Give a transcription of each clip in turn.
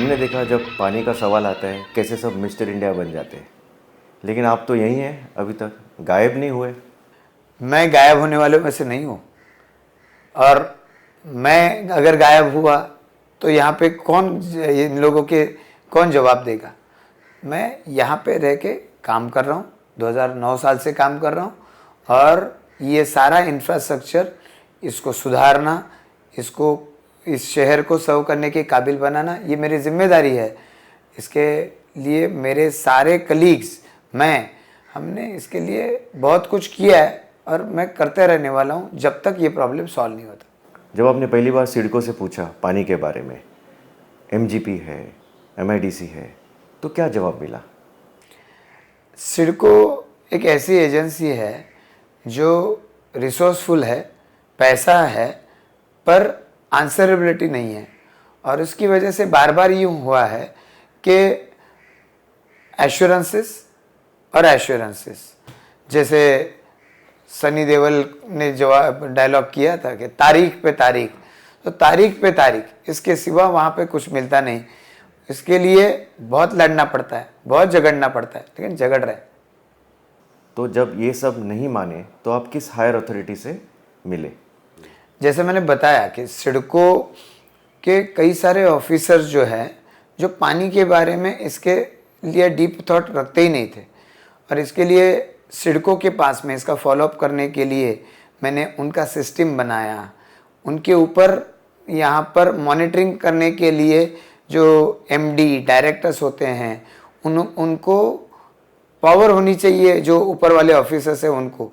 हमने देखा जब पानी का सवाल आता है कैसे सब मिस्टर इंडिया बन जाते हैं, लेकिन आप तो यहीं हैं, अभी तक गायब नहीं हुए। मैं गायब होने वालों में से नहीं हूँ। और मैं अगर गायब हुआ तो यहाँ पे इन लोगों के कौन जवाब देगा। मैं यहाँ पे रह के काम कर रहा हूँ, 2009 साल से काम कर रहा हूँ। और ये सारा इंफ्रास्ट्रक्चर, इसको सुधारना, इस शहर को सर्व करने के काबिल बनाना, ये मेरी जिम्मेदारी है। इसके लिए मेरे सारे कलीग्स, हमने इसके लिए बहुत कुछ किया है और मैं करते रहने वाला हूँ जब तक ये प्रॉब्लम सॉल्व नहीं होता। जब आपने पहली बार सिडको से पूछा पानी के बारे में, एमजीपी है, एमआईडीसी है, तो क्या जवाब मिला? सिडको एक ऐसी एजेंसी है जो रिसोर्सफुल है, पैसा है, पर आंसरेबिलिटी नहीं है। और उसकी वजह से बार बार यूँ हुआ है कि एश्योरेंसेस, जैसे सनी देओल ने जवाब डायलॉग किया था कि तारीख पे तारीख, तो तारीख पे तारीख, इसके सिवा वहाँ पे कुछ मिलता नहीं। इसके लिए बहुत लड़ना पड़ता है, बहुत झगड़ना पड़ता है, लेकिन झगड़ रहे। तो जब ये सब नहीं माने तो आप किस हायर अथॉरिटी से मिले? जैसे मैंने बताया कि सिडको के कई सारे ऑफिसर्स जो हैं, जो पानी के बारे में इसके लिए डीप थॉट रखते ही नहीं थे। और इसके लिए सिडको के पास में इसका फॉलोअप करने के लिए मैंने उनका सिस्टम बनाया। उनके ऊपर यहाँ पर मॉनिटरिंग करने के लिए जो एमडी डायरेक्टर्स होते हैं, उनको पावर होनी चाहिए। जो ऊपर वाले ऑफिसर्स हैं उनको,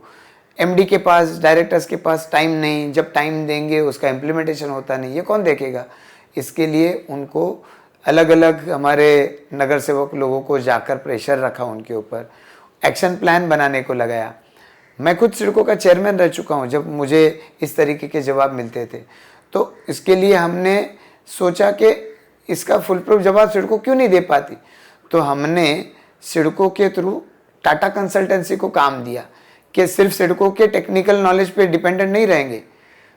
एमडी के पास, डायरेक्टर्स के पास टाइम नहीं। जब टाइम देंगे उसका इम्प्लीमेंटेशन होता नहीं, ये कौन देखेगा? इसके लिए उनको अलग अलग हमारे नगर सेवक लोगों को जाकर प्रेशर रखा, उनके ऊपर एक्शन प्लान बनाने को लगाया। मैं खुद सिडको का चेयरमैन रह चुका हूँ जब मुझे इस तरीके के जवाब मिलते थे। तो इसके लिए हमने सोचा कि इसका फुल प्रूफ जवाब सिडको क्यों नहीं दे पाती। तो हमने सिडको के थ्रू टाटा कंसल्टेंसी को काम दिया कि सिर्फ सिडको के टेक्निकल नॉलेज पे डिपेंडेंट नहीं रहेंगे।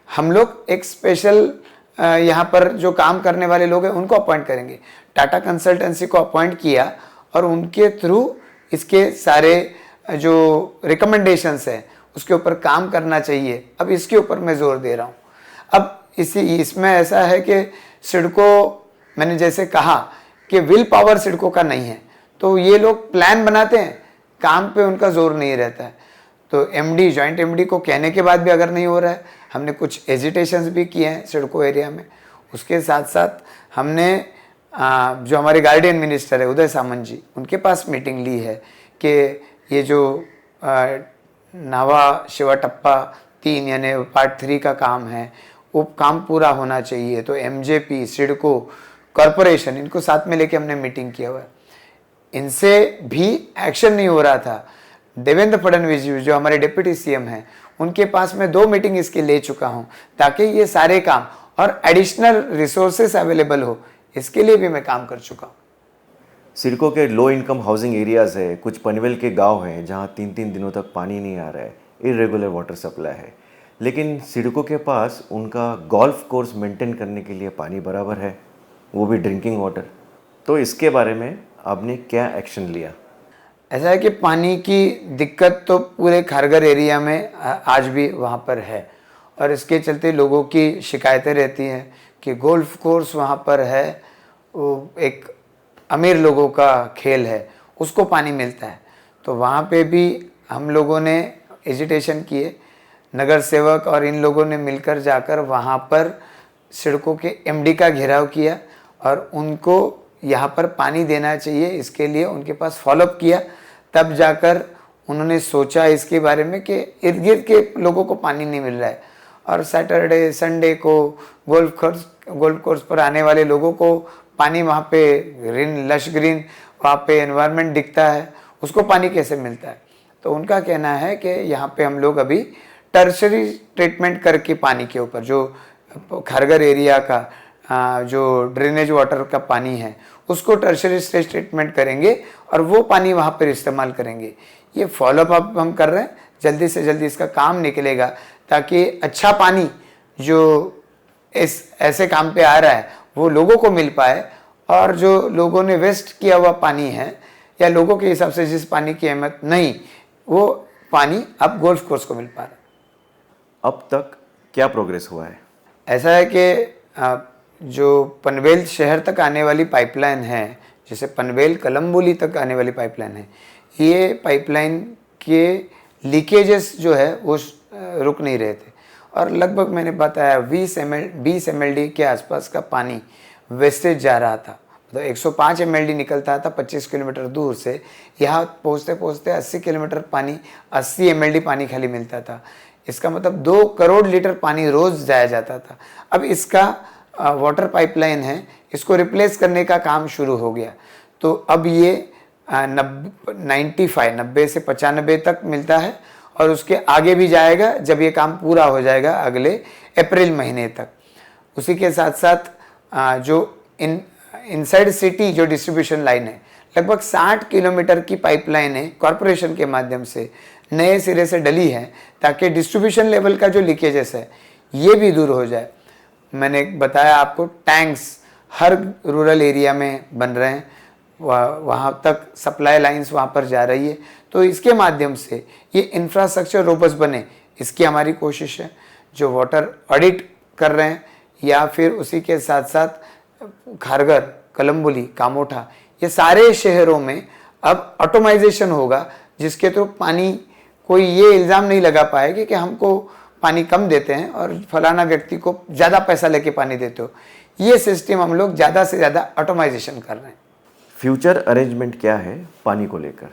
हम लोग एक स्पेशल यहाँ पर जो काम करने वाले लोग हैं उनको अपॉइंट करेंगे। टाटा कंसल्टेंसी को अपॉइंट किया और उनके थ्रू इसके सारे जो रिकमेंडेशंस हैं उसके ऊपर काम करना चाहिए। अब इसके ऊपर मैं जोर दे रहा हूँ। अब इसमें ऐसा है कि सिडको, मैंने जैसे कहा कि विल पावर सिडको का नहीं है, तो ये लोग प्लान बनाते हैं, काम पे उनका जोर नहीं रहता है। तो एमडी, जॉइंट एमडी को कहने के बाद भी अगर नहीं हो रहा है, हमने कुछ एजिटेशंस भी किए हैं सिडको एरिया में। उसके साथ साथ हमने जो हमारे गार्डियन मिनिस्टर है उदय सामंत जी, उनके पास मीटिंग ली है कि ये जो नावा शिवाटप्पा 3 यानी पार्ट 3 का काम है, वो काम पूरा होना चाहिए। तो एमजेपी, सिडको, कॉरपोरेशन, इनको साथ में लेके हमने मीटिंग किया हुआ है। इनसे भी एक्शन नहीं हो रहा था। देवेंद्र फडणवीस जी जो हमारे डिप्टी सीएम हैं, उनके पास मैं 2 मीटिंग इसके ले चुका हूं ताकि ये सारे काम और एडिशनल रिसोर्सेस अवेलेबल हो, इसके लिए भी मैं काम कर चुका हूं। सिडको के लो इनकम हाउसिंग एरियाज़ है, कुछ पनवेल के गांव हैं जहां 3-3 दिनों तक पानी नहीं आ रहा है, इरेगुलर वाटर सप्लाई है, लेकिन सिडको के पास उनका गोल्फ कोर्स मेंटेन करने के लिए पानी बराबर है, वो भी ड्रिंकिंग वाटर। तो इसके बारे में आपने क्या एक्शन लिया? ऐसा है कि पानी की दिक्कत तो पूरे खारघर एरिया में आज भी वहाँ पर है। और इसके चलते लोगों की शिकायतें रहती हैं कि गोल्फ कोर्स वहाँ पर है, वो एक अमीर लोगों का खेल है, उसको पानी मिलता है। तो वहाँ पे भी हम लोगों ने एजिटेशन किए, नगर सेवक और इन लोगों ने मिलकर जाकर वहाँ पर सिडको के एमडी का घेराव किया और उनको यहाँ पर पानी देना चाहिए, इसके लिए उनके पास फॉलोअप किया। तब जाकर उन्होंने सोचा इसके बारे में कि इर्द गिर्द के लोगों को पानी नहीं मिल रहा है और सैटरडे संडे को गोल्फ कोर्स पर आने वाले लोगों को पानी, वहाँ पे ग्रीन, लश ग्रीन, वहाँ पे एनवायरनमेंट दिखता है, उसको पानी कैसे मिलता है। तो उनका कहना है कि यहाँ पे हम लोग अभी टर्शरी ट्रीटमेंट करके पानी के ऊपर, जो खारघर एरिया का जो ड्रेनेज वाटर का पानी है उसको टर्शरी स्टेज ट्रीटमेंट करेंगे और वो पानी वहाँ पर इस्तेमाल करेंगे। ये फॉलोअप हम कर रहे हैं, जल्दी से जल्दी इसका काम निकलेगा ताकि अच्छा पानी जो इस ऐसे काम पे आ रहा है वो लोगों को मिल पाए और जो लोगों ने वेस्ट किया हुआ पानी है या लोगों के हिसाब से जिस पानी की अहमियत नहीं, वो पानी अब गोल्फ कोर्स को मिल पा रहा है। अब तक क्या प्रोग्रेस हुआ है? ऐसा है कि जो पनवेल शहर तक आने वाली पाइपलाइन है, जैसे पनवेल कलम्बोली तक आने वाली पाइपलाइन है, ये पाइपलाइन के लीकेजेस जो है वो रुक नहीं रहे थे और लगभग मैंने बताया 20 mld के आसपास का पानी वेस्टेज जा रहा था। मतलब 105 mld निकलता था 25 किलोमीटर दूर से, यहाँ पहुँचते पहुँचते 80 किलोमीटर पानी 80 mld पानी खाली मिलता था। इसका मतलब 2 करोड़ लीटर पानी रोज़ जाया जाता था। अब इसका वाटर पाइपलाइन है, इसको रिप्लेस करने का काम शुरू हो गया। तो अब ये 90 से 95 तक मिलता है और उसके आगे भी जाएगा जब ये काम पूरा हो जाएगा अगले अप्रैल महीने तक। उसी के साथ साथ जो इनसाइड सिटी जो डिस्ट्रीब्यूशन लाइन है, लगभग 60 किलोमीटर की पाइपलाइन है कॉरपोरेशन के माध्यम से नए सिरे से डली है, ताकि डिस्ट्रीब्यूशन लेवल का जो लीकेजेस है ये भी दूर हो जाए। मैंने बताया आपको, टैंक्स हर रूरल एरिया में बन रहे हैं, वहाँ तक सप्लाई लाइंस वहाँ पर जा रही है। तो इसके माध्यम से ये इंफ्रास्ट्रक्चर रोबस्ट बने, इसकी हमारी कोशिश है। जो वाटर ऑडिट कर रहे हैं या फिर उसी के साथ साथ खारगर, कलम्बोली, कामोठा, ये सारे शहरों में अब ऑटोमाइजेशन होगा, जिसके थ्रू पानी कोई ये इल्ज़ाम नहीं लगा पाएगी कि हमको पानी कम देते हैं और फलाना व्यक्ति को ज़्यादा पैसा लेके पानी देते हो। ये सिस्टम हम लोग ज़्यादा से ज़्यादा ऑटोमाइजेशन कर रहे हैं। फ्यूचर अरेंजमेंट क्या है पानी को लेकर?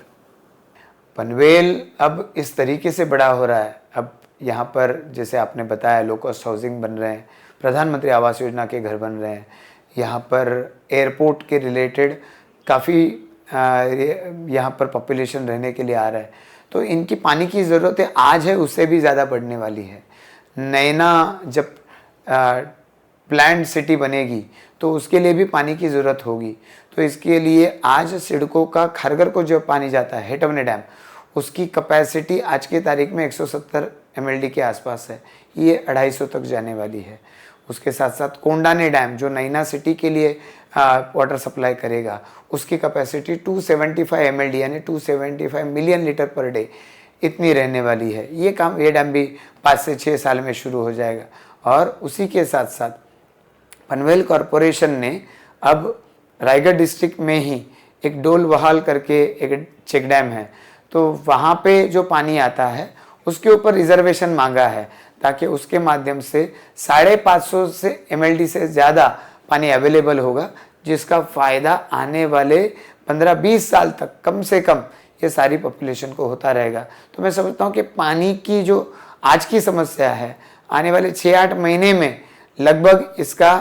पनवेल अब इस तरीके से बड़ा हो रहा है, अब यहाँ पर जैसे आपने बताया लो कॉस्ट हाउसिंग बन रहे हैं, प्रधानमंत्री आवास योजना के घर बन रहे हैं, यहाँ पर एयरपोर्ट के रिलेटेड काफ़ी यहाँ पर पॉपुलेशन रहने के लिए आ रहा है। तो इनकी पानी की ज़रूरतें आज है उससे भी ज़्यादा बढ़ने वाली है। नैना जब प्लान्ड सिटी बनेगी तो उसके लिए भी पानी की ज़रूरत होगी। तो इसके लिए आज सिडको का खारगर को जो पानी जाता है हेटवने डैम, उसकी कैपेसिटी आज की तारीख में 170 mld के आसपास है, ये 250 तक जाने वाली है। उसके साथ साथ कोंडाने डैम जो नैना सिटी के लिए वाटर सप्लाई करेगा, उसकी कैपेसिटी 275 mld यानी 275 मिलियन लीटर पर डे इतनी रहने वाली है। ये डैम भी 5 से 6 साल में शुरू हो जाएगा। और उसी के साथ साथ पनवेल कॉरपोरेशन ने अब रायगढ़ डिस्ट्रिक्ट में ही एक डोल वहाल करके एक चेक डैम है, तो वहाँ पे जो पानी आता है उसके ऊपर रिजर्वेशन मांगा है, ताकि उसके माध्यम से 550 से mld से ज़्यादा पानी अवेलेबल होगा, जिसका फ़ायदा आने वाले 15-20 साल तक कम से कम ये सारी पॉपुलेशन को होता रहेगा। तो मैं समझता हूँ कि पानी की जो आज की समस्या है, आने वाले 6-8 महीने में लगभग इसका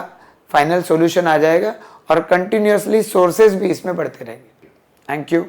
फाइनल सॉल्यूशन आ जाएगा और कंटिन्यूअसली सोर्सेज भी इसमें बढ़ते रहेंगे। Thank you.